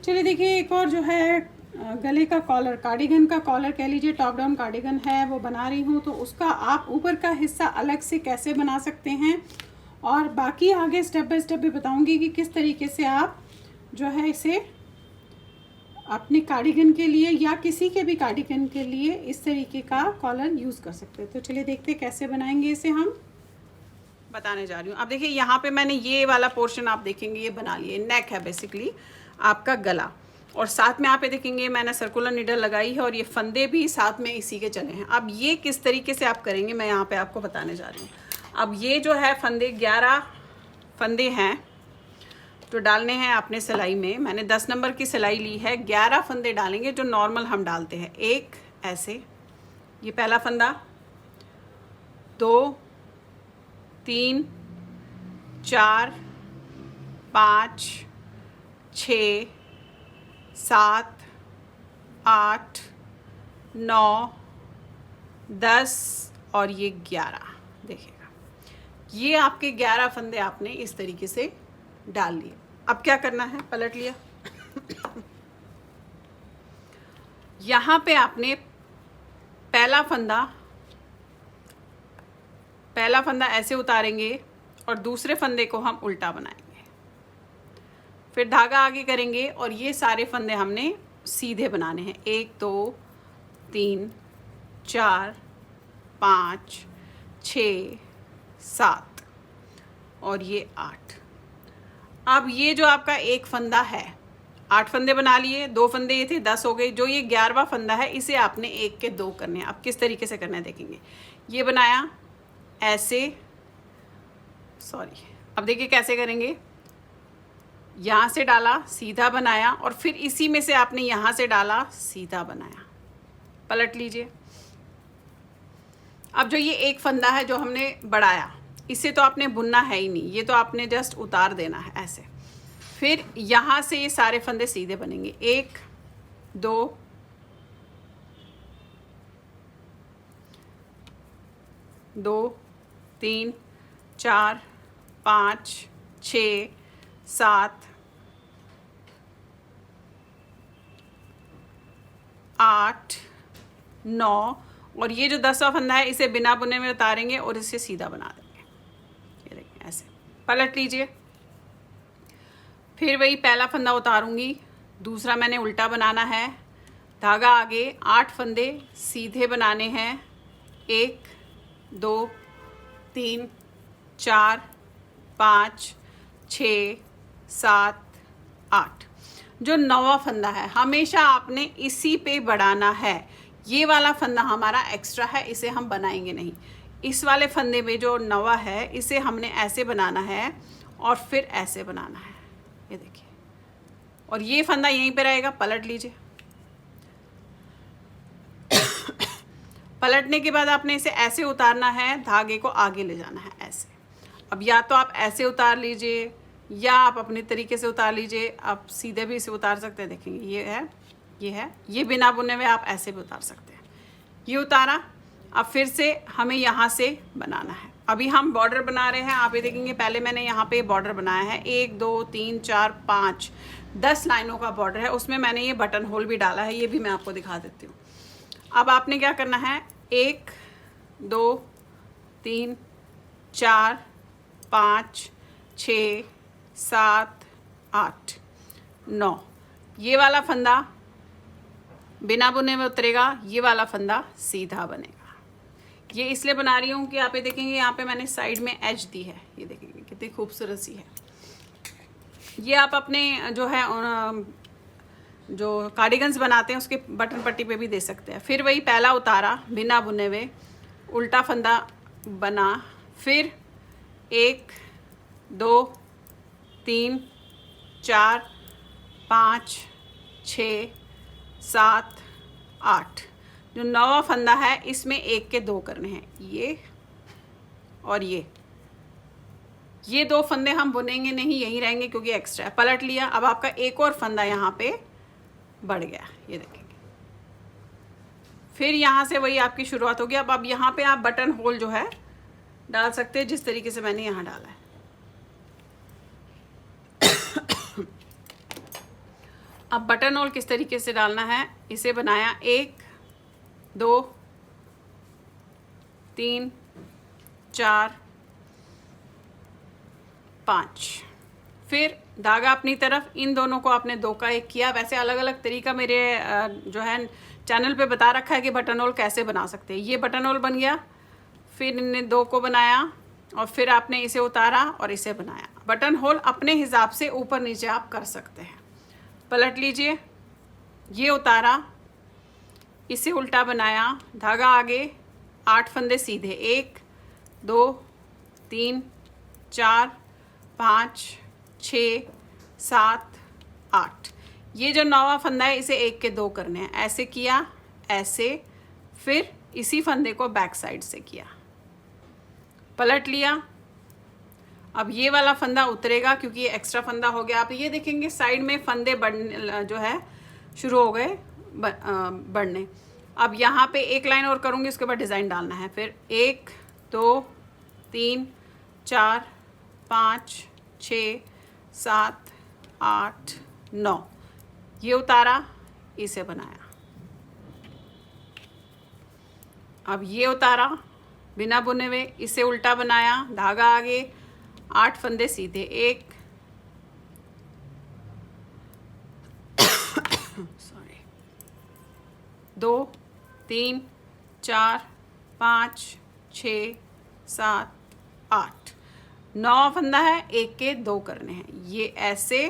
चलिए देखिए, एक और जो है गले का कॉलर, कार्डिगन का कॉलर कह लीजिए, टॉप डाउन कार्डिगन है वो बना रही हूँ। तो उसका आप ऊपर का हिस्सा अलग से कैसे बना सकते हैं और बाकी आगे स्टेप बाय स्टेप भी बताऊंगी कि किस तरीके से आप जो है इसे अपने कार्डिगन के लिए या किसी के भी कार्डिगन के लिए इस तरीके का कॉलर यूज़ कर सकते हैं। तो चलिए देखते हैं कैसे बनाएंगे इसे, हम बताने जा रही हूँ। अब देखिए यहाँ पे मैंने ये वाला पोर्शन आप देखेंगे ये बना लिए, नेक है बेसिकली आपका गला, और साथ में आप ये देखेंगे मैंने सर्कुलर नीडल लगाई है और ये फंदे भी साथ में इसी के चले हैं। अब ये किस तरीके से आप करेंगे मैं यहाँ पे आपको बताने जा रही हूँ। अब ये जो है फंदे 11 फंदे हैं तो डालने हैं आपने सिलाई में। मैंने 10 नंबर की सिलाई ली है, 11 फंदे डालेंगे जो नॉर्मल हम डालते हैं। एक ऐसे, ये पहला फंदा, 2 3 4 5 6 7 8 9 10 और ये 11। देखिएगा ये आपके 11 फंदे आपने इस तरीके से डाल लिए। अब क्या करना है, पलट लिया यहाँ पे आपने पहला फंदा ऐसे उतारेंगे और दूसरे फंदे को हम उल्टा बनाएंगे, फिर धागा आगे करेंगे और ये सारे फंदे हमने सीधे बनाने हैं। 1 2 3 4 5 6 7 और ये 8। अब ये जो आपका एक फंदा है, 8 फंदे बना लिए, 2 फंदे ये थे, 10 हो गए। जो ये 11वां फंदा है इसे आपने 1 के 2 करने हैं। अब किस तरीके से करना है देखेंगे। ये बनाया ऐसे, अब देखिए कैसे करेंगे। यहाँ से डाला सीधा बनाया और फिर इसी में से आपने यहाँ से डाला सीधा बनाया, पलट लीजिए। अब जो ये एक फंदा है जो हमने बढ़ाया, इसे तो आपने बुनना है ही नहीं, ये तो आपने जस्ट उतार देना है ऐसे। फिर यहाँ से ये सारे फंदे सीधे बनेंगे। 1 2 2 3 4 5 6 7 8 9 और ये जो 10वां फंदा है इसे बिना बुने में उतारेंगे और इसे सीधा बना देंगे। ये देखिए ऐसे, पलट लीजिए। फिर वही पहला फंदा उतारूंगी, दूसरा मैंने उल्टा बनाना है, धागा आगे, 8 फंदे सीधे बनाने हैं। 1 2 3 4 5 6 7 8। जो 9वां फंदा है हमेशा आपने इसी पे बढ़ाना है। ये वाला फंदा हमारा एक्स्ट्रा है, इसे हम बनाएंगे नहीं। इस वाले फंदे में जो 9वां है इसे हमने ऐसे बनाना है और फिर ऐसे बनाना है, ये देखिए। और ये फंदा यहीं पे रहेगा, पलट लीजिए। पलटने के बाद आपने इसे ऐसे उतारना है, धागे को आगे ले जाना है ऐसे। अब या तो आप ऐसे उतार लीजिए या आप अपने तरीके से उतार लीजिए, आप सीधे भी इसे उतार सकते हैं। देखेंगे ये है, ये बिना बुने हुए आप ऐसे भी उतार सकते हैं। ये उतारा, अब फिर से हमें यहाँ से बनाना है। अभी हम बॉर्डर बना रहे हैं, आप ये देखेंगे पहले मैंने यहाँ पे बॉर्डर बनाया है। 1 2 3 4 5 10 लाइनों का बॉर्डर है, उसमें मैंने ये बटन होल भी डाला है, ये भी मैं आपको दिखा देती हूँ। अब आपने क्या करना है, 1 2 3 4 5 6 7 8 9। ये वाला फंदा बिना बुने में उतरेगा, ये वाला फंदा सीधा बनेगा। ये इसलिए बना रही हूँ कि आप ये देखेंगे यहाँ पे मैंने साइड में एज दी है, ये देखेंगे कितनी खूबसूरत सी है। ये आप अपने जो है जो कार्डिगन्स बनाते हैं उसके बटन पट्टी पे भी दे सकते हैं। फिर वही पहला उतारा बिना बुने हुए, उल्टा फंदा बना, फिर 1 2 3 4 5 6 7 8। जो 9वां फंदा है इसमें 1 के 2 करने हैं, ये और ये 2 फंदे हम बुनेंगे नहीं, यहीं रहेंगे क्योंकि एक्स्ट्रा है। पलट लिया, अब आपका एक और फंदा यहाँ पे बढ़ गया, ये देखेंगे। फिर यहाँ से वही आपकी शुरुआत होगी। अब यहाँ पे आप बटन होल जो है डाल सकते हैं जिस तरीके से मैंने यहाँ डाला है। अब बटन होल किस तरीके से डालना है, इसे बनाया 1 2 3 4 5, फिर धागा अपनी तरफ, इन दोनों को आपने 2 का 1 किया। वैसे अलग अलग तरीका मेरे जो है चैनल पे बता रखा है कि बटन होल कैसे बना सकते हैं। ये बटन होल बन गया, फिर इनने 2 को बनाया और फिर आपने इसे उतारा और इसे बनाया। बटन होल अपने हिसाब से ऊपर नीचे आप कर सकते हैं। पलट लीजिए, ये उतारा, इसे उल्टा बनाया, धागा आगे, 8 फंदे सीधे, 1 2 3 4 5 6 7 8। ये जो 9वां फंदा है इसे 1 के 2 करने हैं। ऐसे किया, ऐसे, फिर इसी फंदे को बैक साइड से किया, पलट लिया। अब ये वाला फंदा उतरेगा क्योंकि ये एक्स्ट्रा फंदा हो गया। आप ये देखेंगे साइड में फंदे बढ़ने जो है शुरू हो गए बढ़ने। अब यहाँ पे एक लाइन और करूँगी, उसके बाद डिज़ाइन डालना है। फिर 1 2 3 4 5 6 7 8 9, ये उतारा, इसे बनाया। अब ये उतारा बिना बुने हुए, इसे उल्टा बनाया, धागा आगे, 8 फंदे सीधे, 1 2 3 4 5 6 7 8, 9वां फंदा है, 1 के 2 करने हैं। ये ऐसे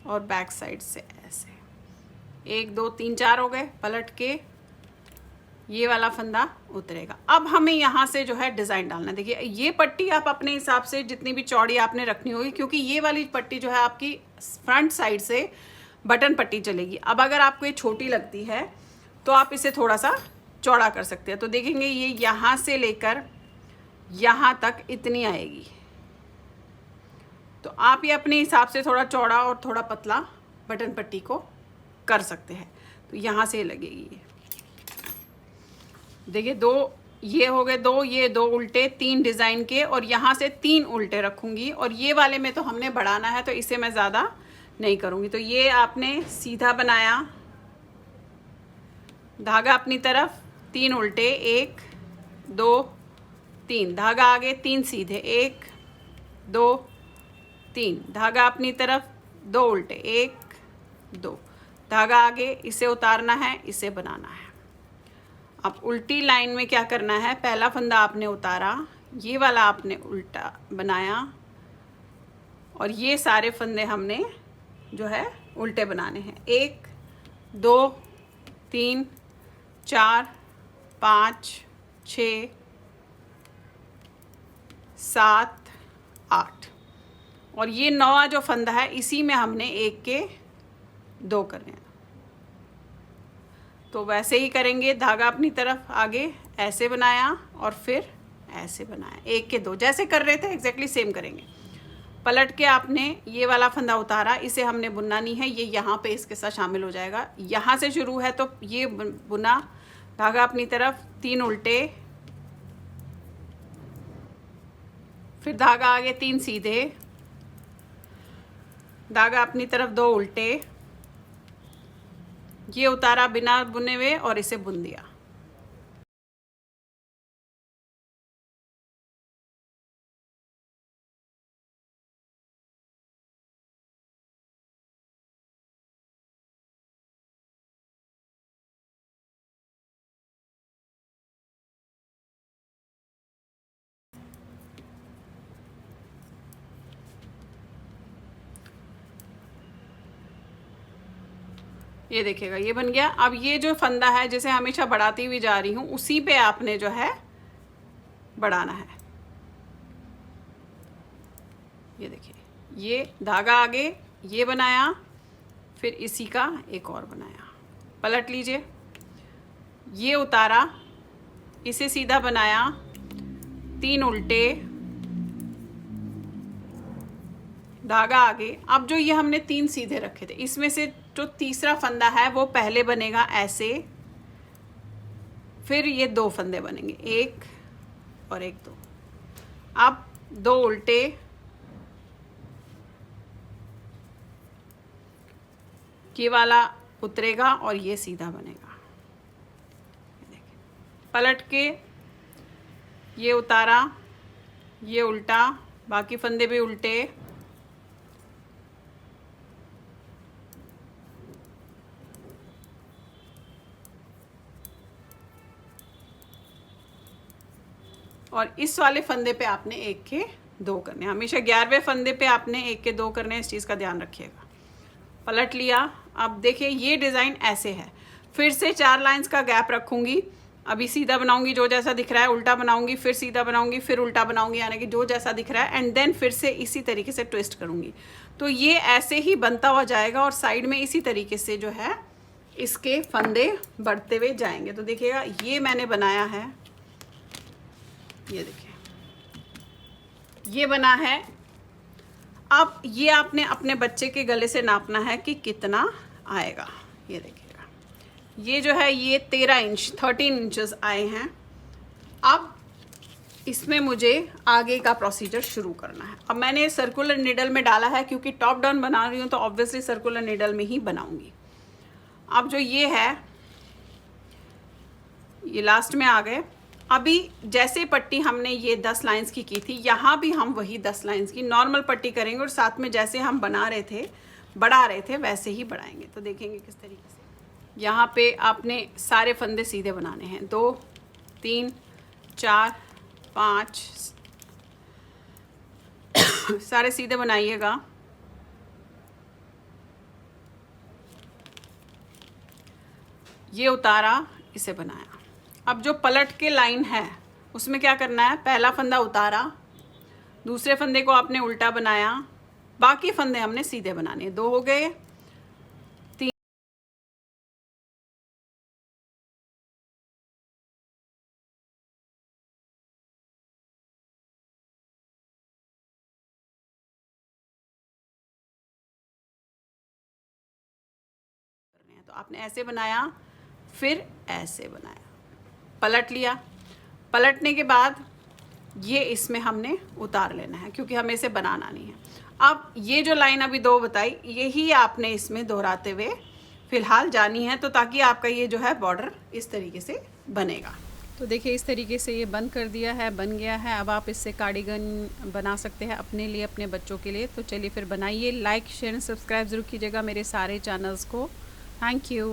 और बैक साइड से ऐसे, 1 2 3 4 हो गए। पलट के ये वाला फंदा उतरेगा। अब हमें यहाँ से जो है डिज़ाइन डालना है। देखिए ये पट्टी आप अपने हिसाब से जितनी भी चौड़ी आपने रखनी होगी, क्योंकि ये वाली पट्टी जो है आपकी फ्रंट साइड से बटन पट्टी चलेगी। अब अगर आपको ये छोटी लगती है तो आप इसे थोड़ा सा चौड़ा कर सकते हैं। तो देखेंगे ये यहाँ से लेकर यहाँ तक इतनी आएगी। तो आप ये अपने हिसाब से थोड़ा चौड़ा और थोड़ा पतला बटन पट्टी को कर सकते हैं। तो यहाँ से लगेगी ये, देखिए 2 ये हो गए, 2 ये 2 उल्टे, 3 डिज़ाइन के, और यहाँ से 3 उल्टे रखूँगी। और ये वाले में तो हमने बढ़ाना है तो इसे मैं ज़्यादा नहीं करूँगी। तो ये आपने सीधा बनाया, धागा अपनी तरफ, 3 उल्टे, 1 2 3, धागा आगे, 3 सीधे, 1 2 3, धागा अपनी तरफ, 2 उल्टे, 1 2, धागा आगे, इसे उतारना है, इसे बनाना है। अब उल्टी लाइन में क्या करना है, पहला फंदा आपने उतारा, ये वाला आपने उल्टा बनाया, और ये सारे फंदे हमने जो है उल्टे बनाने हैं। 1 2 3 4 5 6 7 8, और ये 9वां जो फंदा है इसी में हमने 1 के 2 करने हैं। तो वैसे ही करेंगे, धागा अपनी तरफ आगे ऐसे बनाया और फिर ऐसे बनाया, 1 के 2 जैसे कर रहे थे एग्जैक्टली सेम करेंगे। पलट के आपने ये वाला फंदा उतारा, इसे हमने बुनना नहीं है, ये यहाँ पे इसके साथ शामिल हो जाएगा। यहाँ से शुरू है तो ये बुना, धागा अपनी तरफ, 3 उल्टे, फिर धागा आगे, 3 सीधे, धागा अपनी तरफ, 2 उल्टे, ये उतारा बिना बुने हुए और इसे बुन दिया। ये देखिएगा ये बन गया। अब ये जो फंदा है जिसे हमेशा बढ़ाती हुई जा रही हूँ, उसी पे आपने जो है बढ़ाना है। ये देखिए, ये धागा आगे, ये बनाया, फिर इसी का एक और बनाया, पलट लीजिए, ये उतारा, इसे सीधा बनाया, 3 उल्टे, धागा आगे। अब जो ये हमने 3 सीधे रखे थे, इसमें से जो तीसरा फंदा है वो पहले बनेगा ऐसे, फिर ये 2 फंदे बनेंगे, 1 और 1 2। अब 2 उल्टे ये वाला उतरेगा और ये सीधा बनेगा। पलट के ये उतारा, ये उल्टा, बाकी फंदे भी उल्टे, और इस वाले फंदे पे आपने 1 के 2 करने। हमेशा 11वें फंदे पे आपने 1 के 2 करने, इस चीज़ का ध्यान रखिएगा। पलट लिया। अब देखिए ये डिज़ाइन ऐसे है, फिर से 4 लाइंस का गैप रखूँगी। अभी सीधा बनाऊंगी जो जैसा दिख रहा है, उल्टा बनाऊंगी, फिर सीधा बनाऊंगी, फिर उल्टा बनाऊंगी, यानी कि जो जैसा दिख रहा है, एंड देन फिर से इसी तरीके से ट्विस्ट करूंगी। तो ये ऐसे ही बनता हुआ जाएगा और साइड में इसी तरीके से जो है इसके फंदे बढ़ते हुए जाएंगे। तो देखिएगा ये मैंने बनाया है, ये देखिए ये बना है। अब ये आपने अपने बच्चे के गले से नापना है कि कितना आएगा। ये देखिएगा ये जो है ये 13 इंचेस आए हैं। अब इसमें मुझे आगे का प्रोसीजर शुरू करना है। अब मैंने सर्कुलर नीडल में डाला है क्योंकि टॉप डाउन बना रही हूँ, तो ऑब्वियसली सर्कुलर नीडल में ही बनाऊंगी। अब जो ये है ये लास्ट में आ गए। अभी जैसे पट्टी हमने ये 10 लाइंस की थी, यहाँ भी हम वही 10 लाइंस की नॉर्मल पट्टी करेंगे और साथ में जैसे हम बढ़ा रहे थे वैसे ही बढ़ाएंगे। तो देखेंगे किस तरीके से। यहाँ पे आपने सारे फंदे सीधे बनाने हैं, 2 3 4 5 सारे सीधे बनाइएगा। ये उतारा, इसे बनाया। अब जो पलट के लाइन है उसमें क्या करना है, पहला फंदा उतारा, दूसरे फंदे को आपने उल्टा बनाया, बाकी फंदे हमने सीधे बनाने। 2 हो गए, 3 तो आपने ऐसे बनाया, फिर ऐसे बनाया, पलट लिया। पलटने के बाद ये इसमें हमने उतार लेना है क्योंकि हमें इसे बनाना नहीं है। अब ये जो लाइन अभी 2 बताई, यही आपने इसमें दोहराते हुए फिलहाल जानी है, तो ताकि आपका ये जो है बॉर्डर इस तरीके से बनेगा। तो देखिए इस तरीके से ये बंद कर दिया है, बन गया है। अब आप इससे कार्डिगन बना सकते हैं अपने लिए, अपने बच्चों के लिए। तो चलिए फिर बनाइए। लाइक शेयर सब्सक्राइब ज़रूर कीजिएगा मेरे सारे चैनल्स को। Thank you.